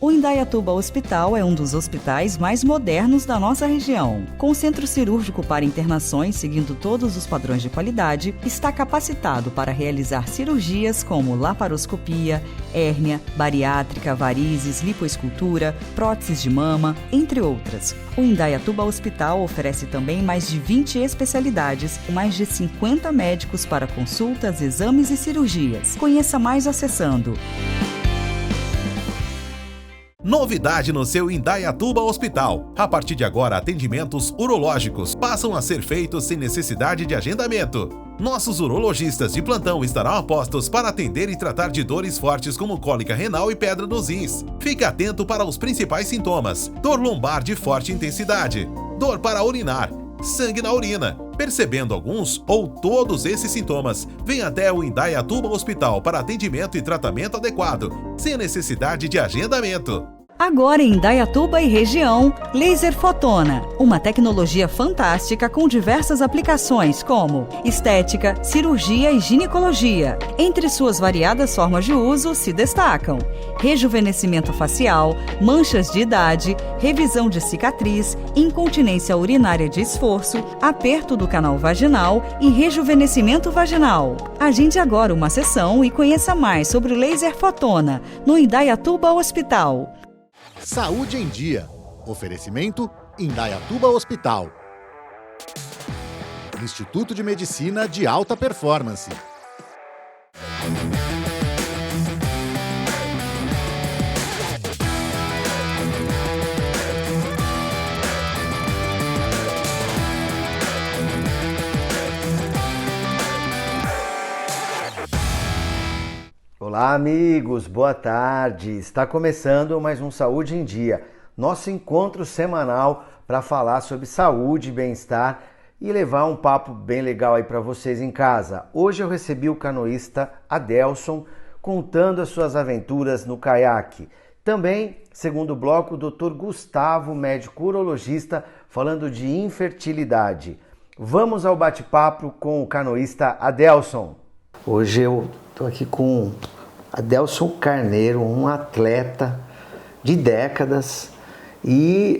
O Indaiatuba Hospital é um dos hospitais mais modernos da nossa região. Com centro cirúrgico para internações seguindo todos os padrões de qualidade, está capacitado para realizar cirurgias como laparoscopia, hérnia, bariátrica, varizes, lipoescultura, próteses de mama, entre outras. O Indaiatuba Hospital oferece também mais de 20 especialidades, com mais de 50 médicos para consultas, exames e cirurgias. Conheça mais acessando. Novidade no seu Indaiatuba Hospital. A partir de agora, atendimentos urológicos passam a ser feitos sem necessidade de agendamento. Nossos urologistas de plantão estarão a postos para atender e tratar de dores fortes como cólica renal e pedra nos rins. Fique atento para os principais sintomas: dor lombar de forte intensidade, dor para urinar, sangue na urina. Percebendo alguns ou todos esses sintomas, venha até o Indaiatuba Hospital para atendimento e tratamento adequado, sem necessidade de agendamento. Agora em Indaiatuba e região, Laser Fotona, uma tecnologia fantástica com diversas aplicações como estética, cirurgia e ginecologia. Entre suas variadas formas de uso se destacam rejuvenescimento facial, manchas de idade, revisão de cicatriz, incontinência urinária de esforço, aperto do canal vaginal e rejuvenescimento vaginal. Agende agora uma sessão e conheça mais sobre o Laser Fotona no Indaiatuba Hospital. Saúde em Dia. Oferecimento Indaiatuba Hospital. Instituto de Medicina de Alta Performance. Olá amigos, boa tarde. Está começando mais um Saúde em Dia, nosso encontro semanal para falar sobre saúde e bem-estar e levar um papo bem legal aí para vocês em casa. Hoje eu recebi o canoísta Adelson contando as suas aventuras no caiaque. Também, segundo bloco, o Dr. Gustavo, médico urologista, falando de infertilidade. Vamos ao bate-papo com o canoísta Adelson. Hoje eu estou aqui com Adelson Carneiro, um atleta de décadas, e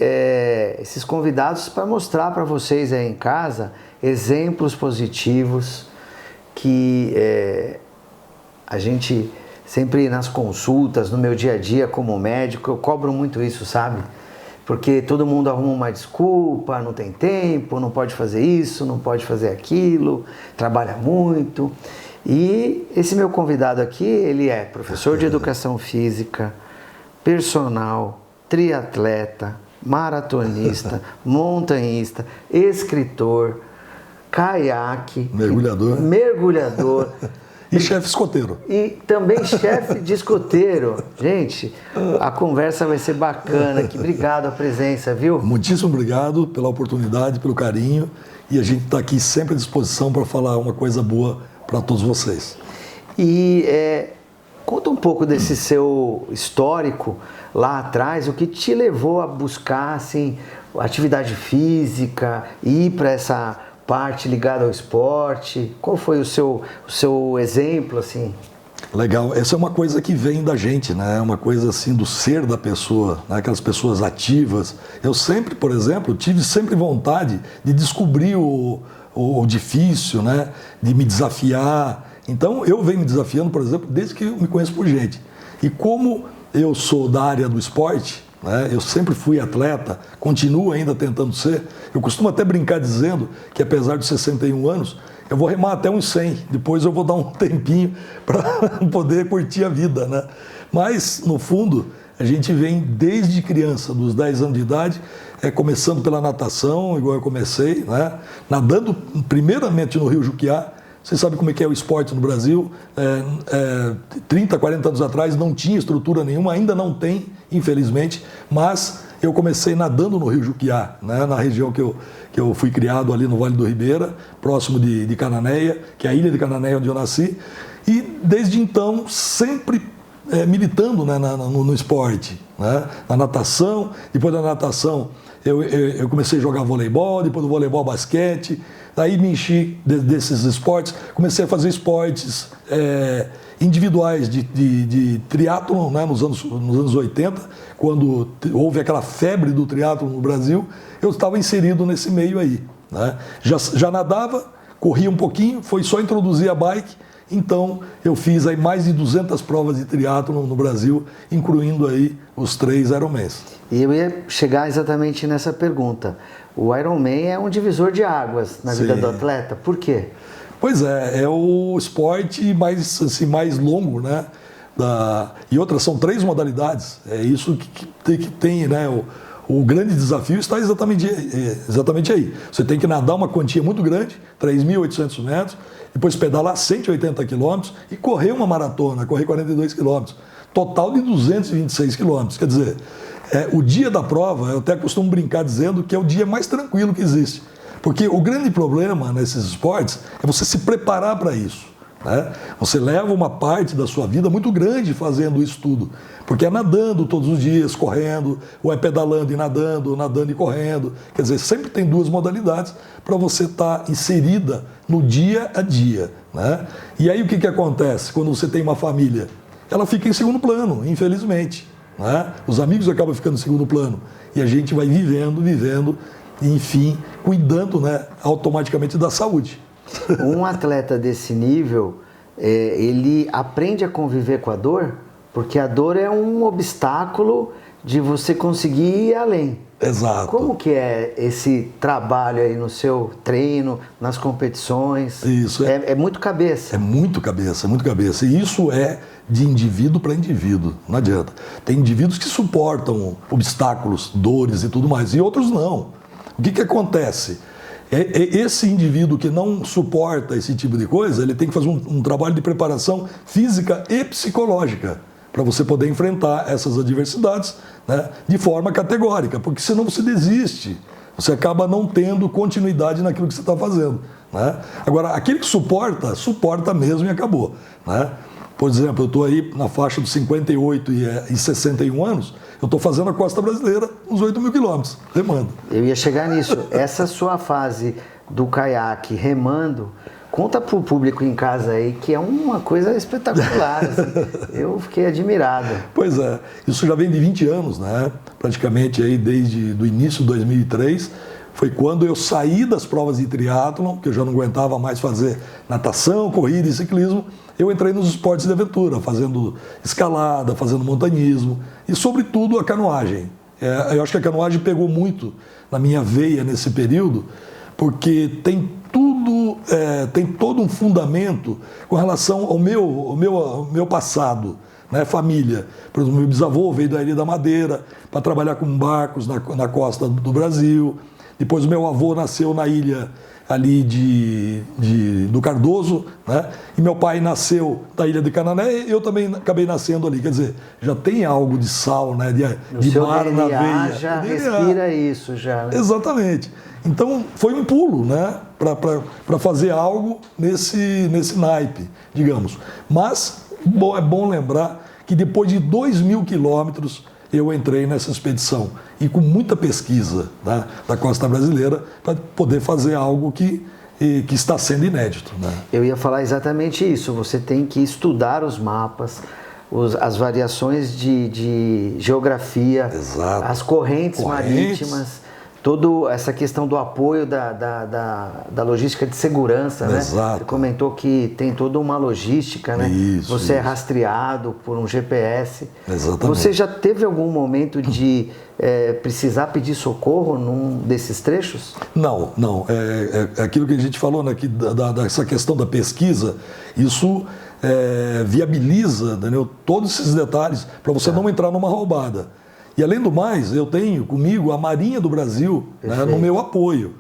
esses convidados para mostrar para vocês aí em casa exemplos positivos que a gente sempre nas consultas, no meu dia a dia como médico, eu cobro muito isso, sabe? Porque todo mundo arruma uma desculpa, não tem tempo, não pode fazer isso, não pode fazer aquilo, trabalha muito. E esse meu convidado aqui, ele é professor de educação física, personal, triatleta, maratonista, montanhista, escritor, caiaque, mergulhador e chefe escoteiro. E também chefe de escoteiro. Gente, a conversa vai ser bacana aqui. Obrigado a presença, viu? Muitíssimo obrigado pela oportunidade, pelo carinho. E a gente está aqui sempre à disposição para falar uma coisa boa para todos vocês. E conta um pouco desse seu histórico lá atrás, o que te levou a buscar assim, atividade física, ir para essa parte ligada ao esporte. Qual foi o seu exemplo assim? Legal, essa é uma coisa que vem da gente, né? É uma coisa assim do ser da pessoa, né? Aquelas pessoas ativas. Eu sempre, por exemplo, tive sempre vontade de descobrir o difícil, né? De me desafiar. Então eu venho me desafiando, por exemplo, desde que eu me conheço por gente. E como eu sou da área do esporte, né? Eu sempre fui atleta, continuo ainda tentando ser. Eu costumo até brincar dizendo que apesar de 61 anos, eu vou remar até uns 100, depois eu vou dar um tempinho para poder curtir a vida, né? Mas, no fundo, a gente vem desde criança, dos 10 anos de idade, começando pela natação, igual eu comecei, né? Nadando primeiramente no Rio Juquiá. Você sabe como é que é o esporte no Brasil. 30, 40 anos atrás não tinha estrutura nenhuma, ainda não tem, infelizmente, mas eu comecei nadando no Rio Juquiá, né? Na região que eu fui criado ali no Vale do Ribeira, próximo de Cananéia, que é a ilha de Cananéia onde eu nasci, e desde então sempre militando, né, no esporte, né? Na natação. Depois da natação eu comecei a jogar voleibol, depois do voleibol basquete, daí me enchi desses esportes, comecei a fazer esportes individuais de triatlon, né, nos anos 80, quando houve aquela febre do triatlon no Brasil, eu estava inserido nesse meio aí. Né? Já nadava, corria um pouquinho, foi só introduzir a bike, então eu fiz aí mais de 200 provas de triatlon no Brasil, incluindo aí os 3 Ironmans. E eu ia chegar exatamente nessa pergunta. O Ironman é um divisor de águas na vida do atleta, por quê? Pois é o esporte mais longo, né? E outras são 3 modalidades. É isso que tem, né? O grande desafio está exatamente aí. Você tem que nadar uma quantia muito grande, 3.800 metros, depois pedalar 180 quilômetros e correr uma maratona, correr 42 quilômetros. Total de 226 quilômetros. Quer dizer, o dia da prova, eu até costumo brincar dizendo que é o dia mais tranquilo que existe. Porque o grande problema nesses esportes é você se preparar para isso. Né? Você leva uma parte da sua vida muito grande fazendo isso tudo. Porque é nadando todos os dias, correndo, ou é pedalando e nadando, ou nadando e correndo. Quer dizer, sempre tem 2 modalidades para você estar inserida no dia a dia. Né? E aí o que acontece quando você tem uma família? Ela fica em segundo plano, infelizmente. Né? Os amigos acabam ficando em segundo plano. E a gente vai vivendo, e, enfim, cuidando, né, automaticamente da saúde. Um atleta desse nível, ele aprende a conviver com a dor, porque a dor é um obstáculo de você conseguir ir além. Exato. Como que é esse trabalho aí no seu treino, nas competições? Isso é muito cabeça. É muito cabeça. E isso é de indivíduo para indivíduo, não adianta. Tem indivíduos que suportam obstáculos, dores e tudo mais, e outros não. O que acontece? Esse indivíduo que não suporta esse tipo de coisa, ele tem que fazer um trabalho de preparação física e psicológica para você poder enfrentar essas adversidades, né, de forma categórica, porque senão você desiste, você acaba não tendo continuidade naquilo que você está fazendo. Né? Agora, aquele que suporta mesmo e acabou. Né? Por exemplo, eu estou aí na faixa dos 58 e 61 anos, eu estou fazendo a costa brasileira uns 8.000 quilômetros, remando. Eu ia chegar nisso. Essa sua fase do caiaque remando, conta para o público em casa aí que é uma coisa espetacular. Assim. Eu fiquei admirado. Pois é, isso já vem de 20 anos, né? Praticamente aí desde o início de 2003. Foi quando eu saí das provas de triatlon, que eu já não aguentava mais fazer natação, corrida e ciclismo, eu entrei nos esportes de aventura, fazendo escalada, fazendo montanhismo e, sobretudo, a canoagem. Eu acho que a canoagem pegou muito na minha veia nesse período, porque tem todo um fundamento com relação ao meu passado, né, família. Por exemplo, meu bisavô veio da Ilha da Madeira para trabalhar com barcos na costa do Brasil. Depois o meu avô nasceu na ilha ali do Cardoso, né? E meu pai nasceu da ilha de Canané e eu também acabei nascendo ali. Quer dizer, já tem algo de sal, né? De mar na veia. Já respira isso, já. Né? Exatamente. Então foi um pulo, né? Para fazer algo nesse naipe, digamos. Mas é bom lembrar que depois de 2.000 quilômetros eu entrei nessa expedição e com muita pesquisa, né, da costa brasileira para poder fazer algo que está sendo inédito. Né? Eu ia falar exatamente isso. Você tem que estudar os mapas, as variações de geografia, exato, as correntes marítimas, toda essa questão do apoio da logística de segurança. Né? Exato. Você comentou que tem toda uma logística, né? Você é rastreado por um GPS. Exatamente. Você já teve algum momento de precisar pedir socorro num desses trechos? Não. É aquilo que a gente falou, né, dessa questão da pesquisa, isso viabiliza, entendeu, todos esses detalhes para você não entrar numa roubada. E, além do mais, eu tenho comigo a Marinha do Brasil, né, no meu apoio.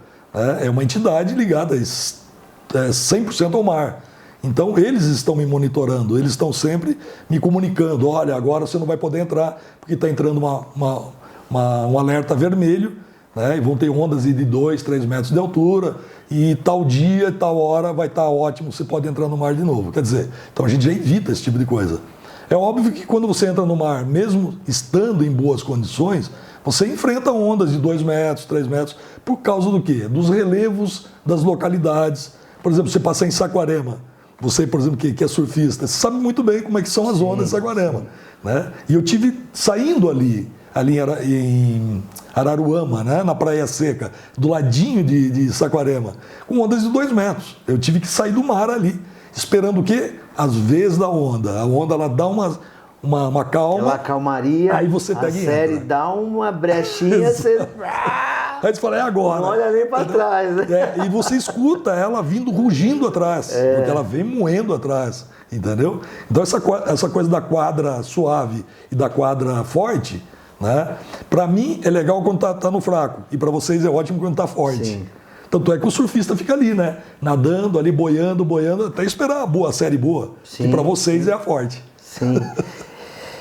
É uma entidade ligada 100% ao mar. Então, eles estão me monitorando, eles estão sempre me comunicando. Olha, agora você não vai poder entrar, porque está entrando um alerta vermelho, né, e vão ter ondas de 2, 3 metros de altura, e tal dia, tal hora vai estar ótimo, você pode entrar no mar de novo. Quer dizer, então a gente já evita esse tipo de coisa. É óbvio que quando você entra no mar, mesmo estando em boas condições, Você enfrenta ondas de 2 metros, 3 metros, por causa do quê? Dos relevos das localidades. Por exemplo, você passar em Saquarema, você, por exemplo, que é surfista, você sabe muito bem como é que são as ondas de Saquarema. Né? E eu tive saindo ali em Araruama, né? Na Praia Seca, do ladinho de Saquarema, com ondas de 2 metros. Eu tive que sair do mar ali, esperando o quê? As vezes da onda. A onda, ela dá uma calma. Aquela calmaria, aí você pega a série dá uma brechinha, você... Aí você fala, é agora. Não olha nem para trás, né? E você escuta ela vindo, rugindo atrás, porque ela vem moendo atrás, entendeu? Então essa coisa da quadra suave e da quadra forte, né? Para mim é legal quando tá no fraco, e para vocês é ótimo quando tá forte. Sim. Tanto é que o surfista fica ali, né? Nadando ali, boiando, até esperar a série boa. Sim, e para vocês é a forte. Sim.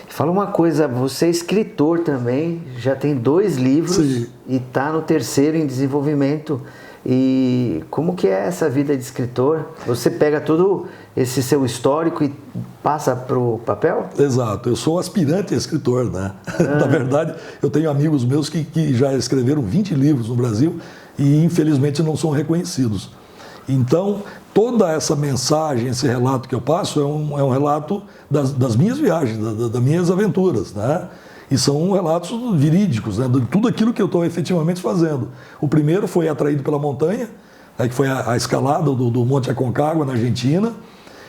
Fala uma coisa, você é escritor também, já tem 2 livros. Sim. E está no 3º em desenvolvimento. E como que é essa vida de escritor? Você pega todo esse seu histórico e passa para o papel? Exato, eu sou aspirante a escritor, né? Na verdade, eu tenho amigos meus que já escreveram 20 livros no Brasil e infelizmente não são reconhecidos. Então, toda essa mensagem, esse relato que eu passo é um relato das minhas viagens, das minhas aventuras, né? E são relatos verídicos, né? De tudo aquilo que eu estou efetivamente fazendo. O primeiro foi Atraído pela Montanha, né? Que foi a escalada do Monte Aconcagua, na Argentina.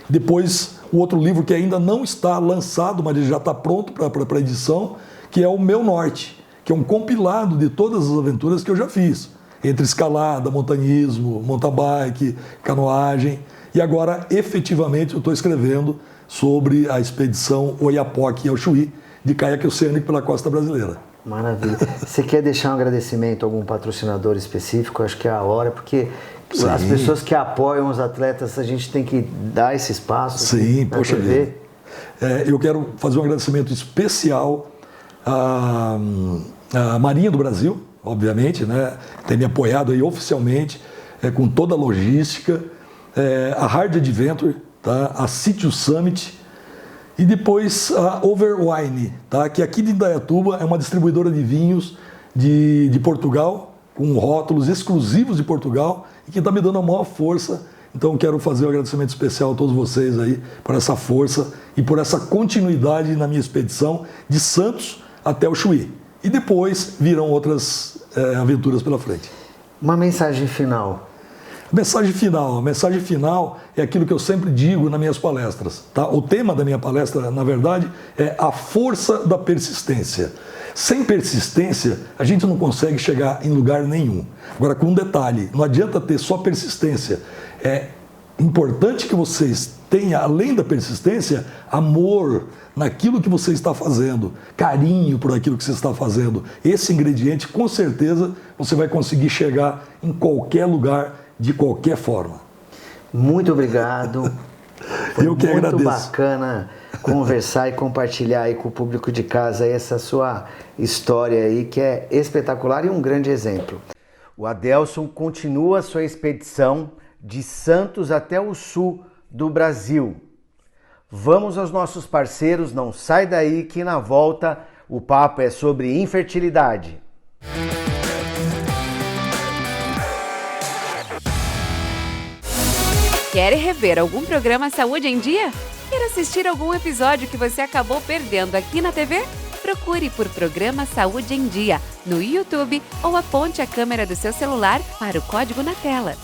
Depois, o outro livro que ainda não está lançado, mas ele já está pronto para edição, que é o Meu Norte, que é um compilado de todas as aventuras que eu já fiz. Entre escalada, montanhismo, mountain bike, canoagem. E agora, efetivamente, eu estou escrevendo sobre a expedição Oiapoque ao Chuí, de caiaque oceânico pela costa brasileira. Maravilha. Você quer deixar um agradecimento a algum patrocinador específico? Acho que é a hora, porque sim, as pessoas que apoiam os atletas, a gente tem que dar esse espaço. Sim, poxa vida. Eu quero fazer um agradecimento especial à Marinha do Brasil, obviamente, né? Tem me apoiado aí oficialmente, com toda a logística, a Hard Adventure, tá? A Sítio Summit, e depois a Overwine, tá? Que aqui de Indaiatuba é uma distribuidora de vinhos de Portugal, com rótulos exclusivos de Portugal, e que está me dando a maior força. Então quero fazer um agradecimento especial a todos vocês aí por essa força e por essa continuidade na minha expedição de Santos até o Chuí. E depois virão outras aventuras pela frente. Uma mensagem final. A mensagem final é aquilo que eu sempre digo nas minhas palestras. Tá? O tema da minha palestra, na verdade, é a força da persistência. Sem persistência, a gente não consegue chegar em lugar nenhum. Agora, com um detalhe, não adianta ter só persistência. É importante que vocês tenham, além da persistência, amor naquilo que você está fazendo, carinho por aquilo que você está fazendo. Esse ingrediente, com certeza, você vai conseguir chegar em qualquer lugar, de qualquer forma. Muito obrigado. Foi eu que agradeço. Muito bacana conversar e compartilhar aí com o público de casa essa sua história aí, que é espetacular e um grande exemplo. O Adelson continua sua expedição de Santos até o sul do Brasil. Vamos aos nossos parceiros, não sai daí que na volta o papo é sobre infertilidade. Quer rever algum programa Saúde em Dia? Quer assistir algum episódio que você acabou perdendo aqui na TV? Procure por Programa Saúde em Dia no YouTube ou aponte a câmera do seu celular para o código na tela.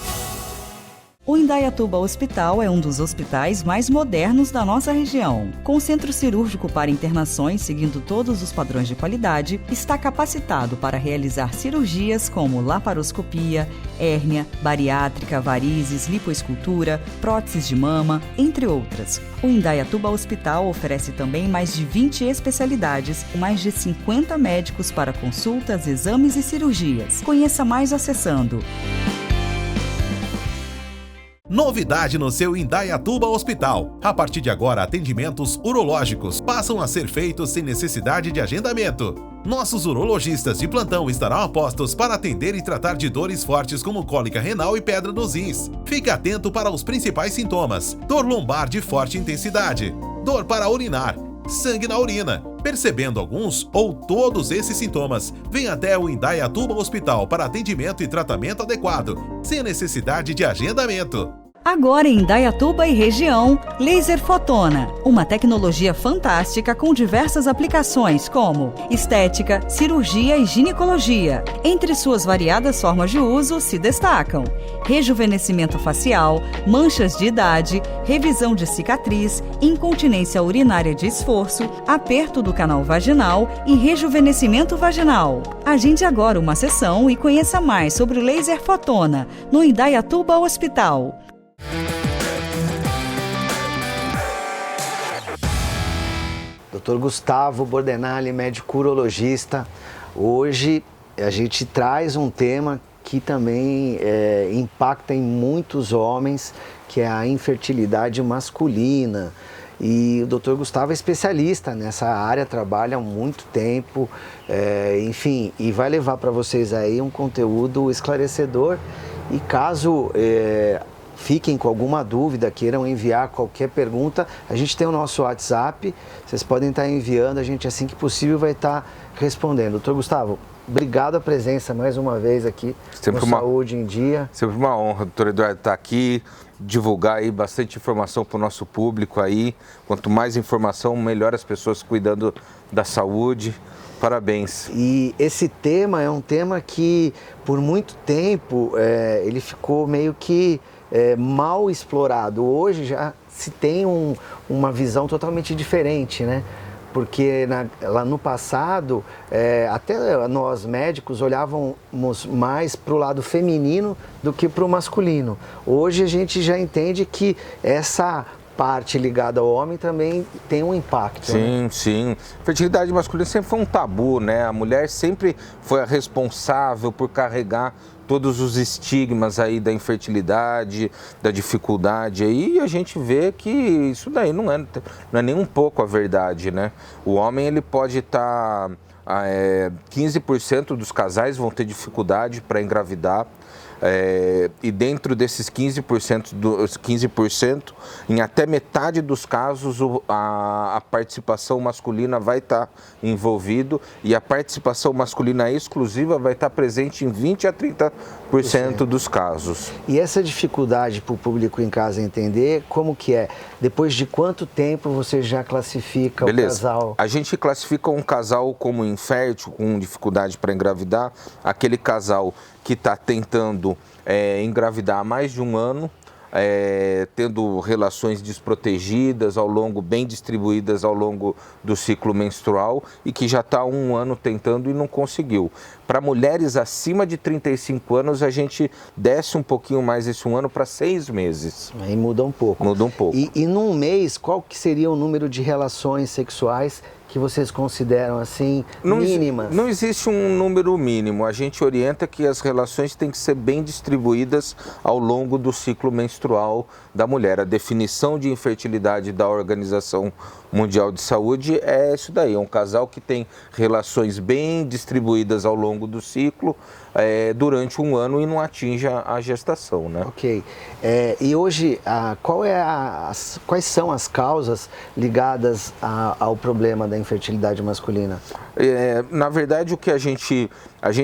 O Indaiatuba Hospital é um dos hospitais mais modernos da nossa região. Com centro cirúrgico para internações seguindo todos os padrões de qualidade, está capacitado para realizar cirurgias como laparoscopia, hérnia, bariátrica, varizes, lipoescultura, próteses de mama, entre outras. O Indaiatuba Hospital oferece também mais de 20 especialidades, com mais de 50 médicos para consultas, exames e cirurgias. Conheça mais acessando. Novidade no seu Indaiatuba Hospital. A partir de agora, atendimentos urológicos passam a ser feitos sem necessidade de agendamento. Nossos urologistas de plantão estarão a postos para atender e tratar de dores fortes como cólica renal e pedra nos rins. Fique atento para os principais sintomas: dor lombar de forte intensidade, dor para urinar, sangue na urina, Percebendo alguns ou todos esses sintomas, venha até o Indaiatuba Hospital para atendimento e tratamento adequado, sem necessidade de agendamento. Agora em Indaiatuba e região, Laser Fotona, uma tecnologia fantástica com diversas aplicações como estética, cirurgia e ginecologia. Entre suas variadas formas de uso se destacam rejuvenescimento facial, manchas de idade, revisão de cicatriz, incontinência urinária de esforço, aperto do canal vaginal e rejuvenescimento vaginal. Agende agora uma sessão e conheça mais sobre o Laser Fotona no Indaiatuba Hospital. Dr. Gustavo Bordenali, médico urologista. Hoje a gente traz um tema que também impacta em muitos homens, que é a infertilidade masculina. E o Dr. Gustavo é especialista nessa área, trabalha há muito tempo, enfim, e vai levar para vocês aí um conteúdo esclarecedor. E caso fiquem com alguma dúvida, queiram enviar qualquer pergunta, a gente tem o nosso WhatsApp, vocês podem estar enviando, a gente assim que possível vai estar respondendo. Doutor Gustavo, obrigado a presença mais uma vez aqui no Saúde em Dia. Sempre uma honra, doutor Eduardo, estar aqui, divulgar aí bastante informação para o nosso público aí. Quanto mais informação, melhor as pessoas cuidando da saúde. Parabéns. E esse tema é um tema que, por muito tempo, ele ficou meio que mal explorado. Hoje já se tem uma visão totalmente diferente, né? Porque lá no passado, até nós médicos olhávamos mais para o lado feminino do que para o masculino. Hoje a gente já entende que essa parte ligada ao homem também tem um impacto. Sim, né? Sim. Fertilidade masculina sempre foi um tabu, né? A mulher sempre foi a responsável por carregar todos os estigmas aí da infertilidade, da dificuldade aí, e a gente vê que isso daí não é nem um pouco a verdade, né? O homem, ele pode estar... 15% dos casais vão ter dificuldade para engravidar. E dentro desses 15%, em até metade dos casos, a participação masculina vai estar envolvido, e a participação masculina exclusiva vai estar presente em 20% a 30% dos casos. E essa dificuldade para o público em casa entender, como que é? Depois de quanto tempo você já classifica o casal? A gente classifica um casal como infértil, com dificuldade para engravidar, aquele casal que está tentando engravidar há mais de um ano, tendo relações desprotegidas bem distribuídas ao longo do ciclo menstrual, e que já está há um ano tentando e não conseguiu. Para mulheres acima de 35 anos, a gente desce um pouquinho mais esse um ano para 6 meses. Aí muda um pouco. Muda um pouco. E num mês, qual que seria o número de relações sexuais que vocês consideram assim mínimas? Não existe um número mínimo. A gente orienta que as relações têm que ser bem distribuídas ao longo do ciclo menstrual da mulher. A definição de infertilidade da Organização Mundial de Saúde é isso daí, é um casal que tem relações bem distribuídas ao longo do ciclo durante um ano e não atinge a gestação, né? Ok. E hoje, quais são as causas ligadas ao problema da infertilidade masculina? Na verdade, o que a gente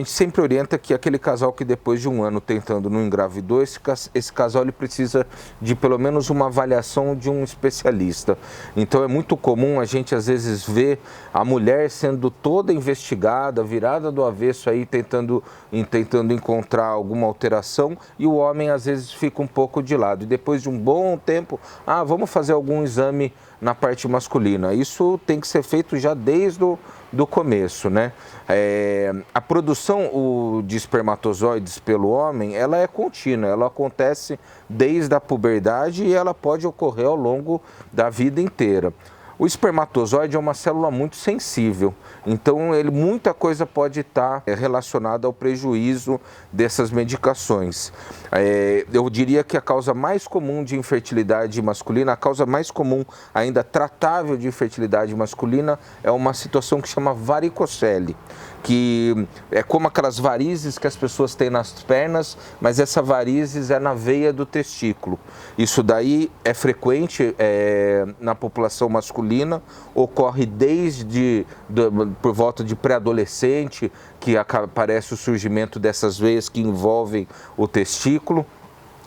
sempre orienta é que aquele casal que depois de um ano tentando não engravidou, esse casal ele precisa de pelo menos uma avaliação de um especialista. Então é muito comum a gente às vezes ver a mulher sendo toda investigada, virada do avesso aí, tentando encontrar alguma alteração, e o homem às vezes fica um pouco de lado. E depois de um bom tempo, vamos fazer algum exame na parte masculina. Isso tem que ser feito já desde do começo, né? A produção de espermatozoides pelo homem, ela é contínua, ela acontece desde a puberdade e ela pode ocorrer ao longo da vida inteira. O espermatozoide é uma célula muito sensível, então muita coisa pode estar relacionada ao prejuízo dessas medicações. Eu diria que a causa mais comum de infertilidade masculina, a causa mais comum ainda tratável de infertilidade masculina é uma situação que chama varicocele, que é como aquelas varizes que as pessoas têm nas pernas, mas essa varizes é na veia do testículo. Isso daí é frequente na população masculina, ocorre por volta de pré-adolescente, que aparece o surgimento dessas veias que envolvem o testículo.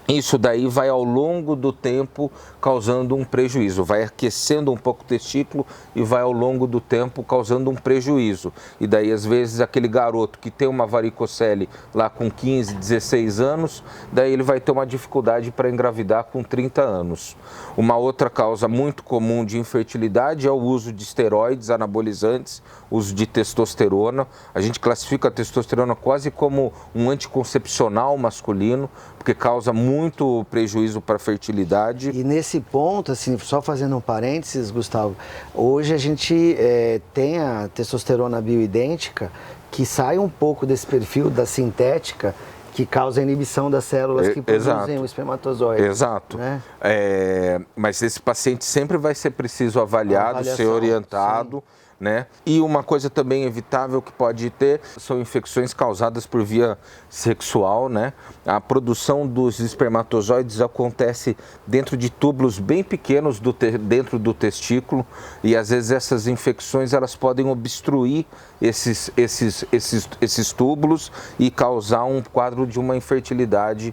Isso daí vai ao longo do tempo causando um prejuízo, vai aquecendo um pouco o testículo e vai ao longo do tempo causando um prejuízo. E daí às vezes aquele garoto que tem uma varicocele lá com 15, 16 anos, daí ele vai ter uma dificuldade para engravidar com 30 anos. Uma outra causa muito comum de infertilidade é o uso de esteroides anabolizantes, uso de testosterona. A gente classifica a testosterona quase como um anticoncepcional masculino, porque causa muito prejuízo para a fertilidade. E nesse ponto, assim, só fazendo um parênteses, Gustavo, hoje a gente tem a testosterona bioidêntica que sai um pouco desse perfil da sintética, que causa a inibição das células que produzem o espermatozoide. Exato. Né? Mas esse paciente sempre vai ser preciso avaliado, ser orientado. Né? E uma coisa também evitável que pode ter são infecções causadas por via sexual, né? A produção dos espermatozoides acontece dentro de túbulos bem pequenos dentro do testículo e às vezes essas infecções elas podem obstruir esses túbulos e causar um quadro de uma infertilidade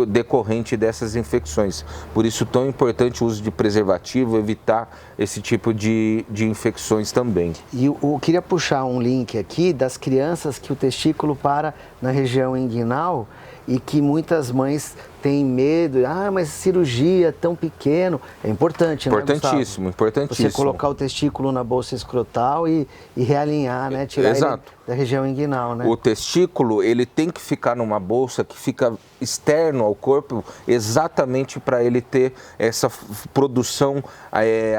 decorrente dessas infecções. Por isso tão importante o uso de preservativo, evitar esse tipo de infecções também. E eu queria puxar um link aqui das crianças que o testículo para na região inguinal e que muitas mães têm medo, mas cirurgia tão pequeno. É importante, né, Importantíssimo, importantíssimo. Você colocar o testículo na bolsa escrotal e realinhar, né? Tirar ele da região inguinal, né? O testículo, ele tem que ficar numa bolsa que fica externo ao corpo, exatamente para ele ter essa produção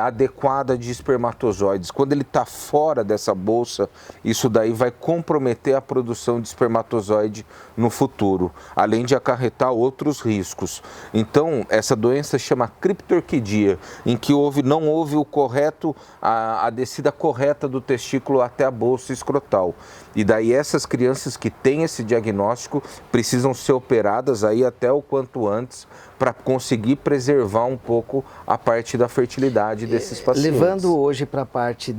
adequada de espermatozoides. Quando ele está fora dessa bolsa, isso daí vai comprometer a produção de espermatozoide no futuro, além de acarretar outros riscos. Então, essa doença chama criptorquidia, em que não houve o correto, a descida correta do testículo até a bolsa escrotal. E daí essas crianças que têm esse diagnóstico precisam ser operadas aí até o quanto antes para conseguir preservar um pouco a parte da fertilidade desses pacientes. Levando hoje para a parte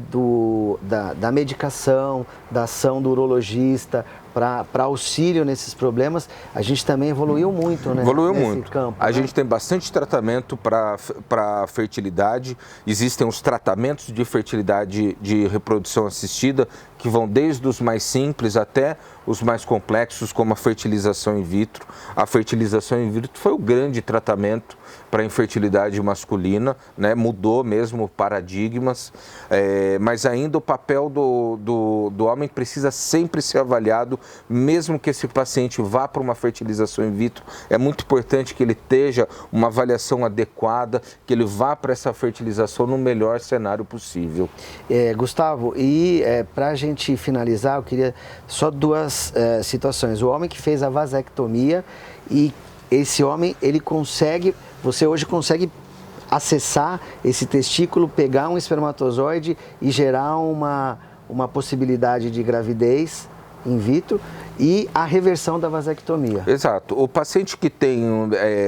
da medicação, da ação do urologista, para auxílio nesses problemas, a gente também evoluiu muito, né? Evoluiu muito. Campo, a gente tem bastante tratamento para fertilidade. Existem os tratamentos de fertilidade de reprodução assistida, que vão desde os mais simples até os mais complexos, como a fertilização in vitro. A fertilização in vitro foi o grande tratamento para a infertilidade masculina, né? Mudou mesmo paradigmas, mas ainda o papel do homem precisa sempre ser avaliado, mesmo que esse paciente vá para uma fertilização in vitro, é muito importante que ele esteja uma avaliação adequada, que ele vá para essa fertilização no melhor cenário possível. Gustavo, e para a gente finalizar, eu queria só duas situações. O homem que fez a vasectomia e esse homem, você hoje consegue acessar esse testículo, pegar um espermatozoide e gerar uma possibilidade de gravidez in vitro e a reversão da vasectomia. Exato. O paciente que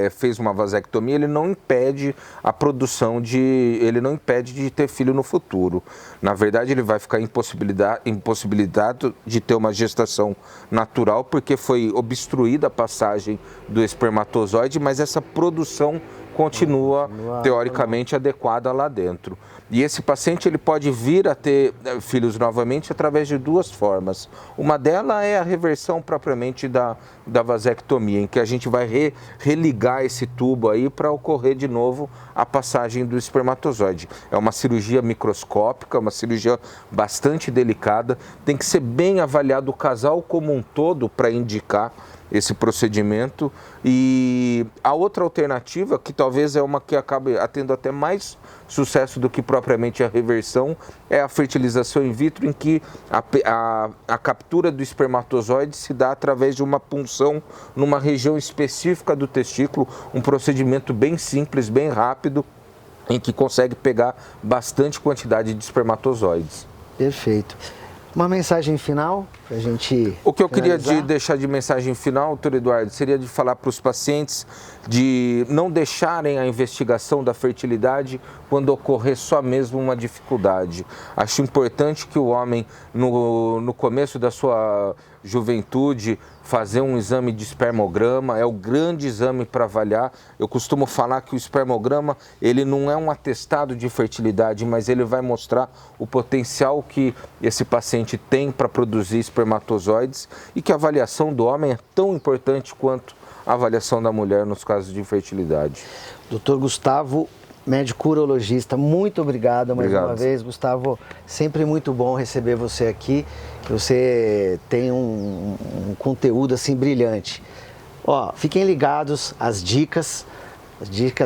fez uma vasectomia, ele não impede a produção ele não impede de ter filho no futuro. Na verdade, ele vai ficar impossibilitado de ter uma gestação natural porque foi obstruída a passagem do espermatozoide, mas essa produção continua teoricamente adequada lá dentro. E esse paciente ele pode vir a ter filhos novamente através de duas formas. Uma delas é a reversão propriamente da vasectomia, em que a gente vai religar esse tubo aí para ocorrer de novo a passagem do espermatozoide. É uma cirurgia microscópica, uma cirurgia bastante delicada, tem que ser bem avaliado o casal como um todo para indicar esse procedimento. E a outra alternativa, que talvez é uma que acabe tendo até mais sucesso do que propriamente a reversão, é a fertilização in vitro, em que a captura do espermatozoide se dá através de uma punção numa região específica do testículo, um procedimento bem simples, bem rápido, em que consegue pegar bastante quantidade de espermatozoides. Perfeito. Uma mensagem final para a gente O que eu queria finalizar? deixar de mensagem final, doutor Eduardo, seria de falar para os pacientes de não deixarem a investigação da fertilidade quando ocorrer só mesmo uma dificuldade. Acho importante que o homem, no começo da sua juventude, fazer um exame de espermograma, é o grande exame para avaliar. Eu costumo falar que o espermograma, ele não é um atestado de fertilidade, mas ele vai mostrar o potencial que esse paciente tem para produzir espermatozoides e que a avaliação do homem é tão importante quanto a avaliação da mulher nos casos de infertilidade. Dr. Gustavo, médico urologista, muito obrigado mais uma vez, Gustavo. Sempre muito bom receber você aqui. Você tem um conteúdo assim brilhante. Ó, fiquem ligados às dicas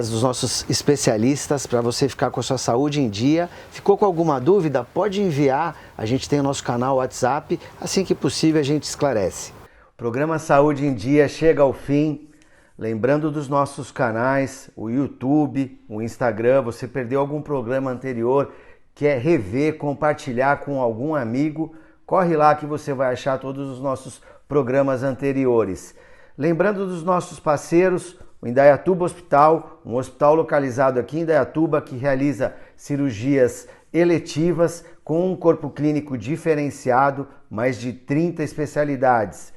dos nossos especialistas para você ficar com a sua saúde em dia. Ficou com alguma dúvida? Pode enviar. A gente tem o nosso canal WhatsApp. Assim que possível a gente esclarece. O programa Saúde em Dia chega ao fim. Lembrando dos nossos canais, o YouTube, o Instagram. Você perdeu algum programa anterior, quer rever, compartilhar com algum amigo, corre lá que você vai achar todos os nossos programas anteriores. Lembrando dos nossos parceiros, o Indaiatuba Hospital, um hospital localizado aqui em Indaiatuba que realiza cirurgias eletivas com um corpo clínico diferenciado, mais de 30 especialidades.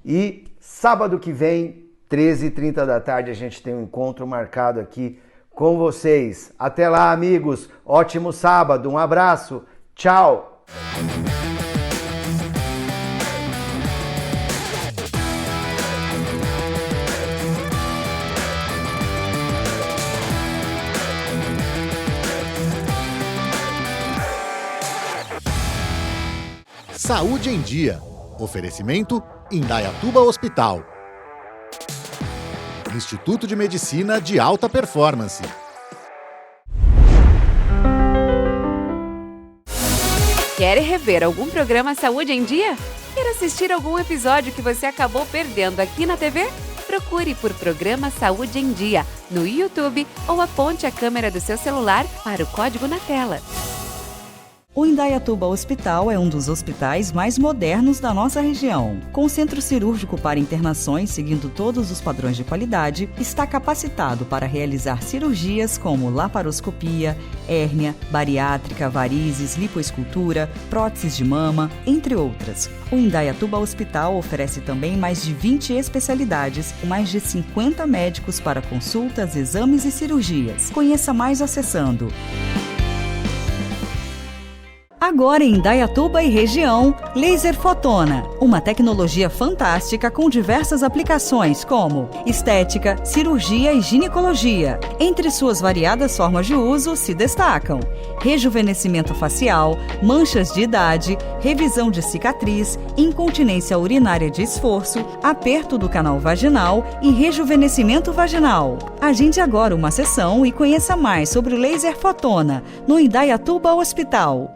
E sábado que vem, 13h30 da tarde, a gente tem um encontro marcado aqui com vocês. Até lá, amigos. Ótimo sábado. Um abraço. Tchau. Saúde em Dia. Oferecimento Indaiatuba Hospital. Instituto de Medicina de Alta Performance. Quer rever algum programa Saúde em Dia? Quer assistir algum episódio que você acabou perdendo aqui na TV? Procure por Programa Saúde em Dia no YouTube ou aponte a câmera do seu celular para o código na tela. O Indaiatuba Hospital é um dos hospitais mais modernos da nossa região. Com centro cirúrgico para internações seguindo todos os padrões de qualidade, está capacitado para realizar cirurgias como laparoscopia, hérnia, bariátrica, varizes, lipoescultura, próteses de mama, entre outras. O Indaiatuba Hospital oferece também mais de 20 especialidades, com mais de 50 médicos para consultas, exames e cirurgias. Conheça mais acessando. Agora em Indaiatuba e região, Laser Fotona, uma tecnologia fantástica com diversas aplicações como estética, cirurgia e ginecologia. Entre suas variadas formas de uso se destacam rejuvenescimento facial, manchas de idade, revisão de cicatriz, incontinência urinária de esforço, aperto do canal vaginal e rejuvenescimento vaginal. Agende agora uma sessão e conheça mais sobre o Laser Fotona no Indaiatuba Hospital.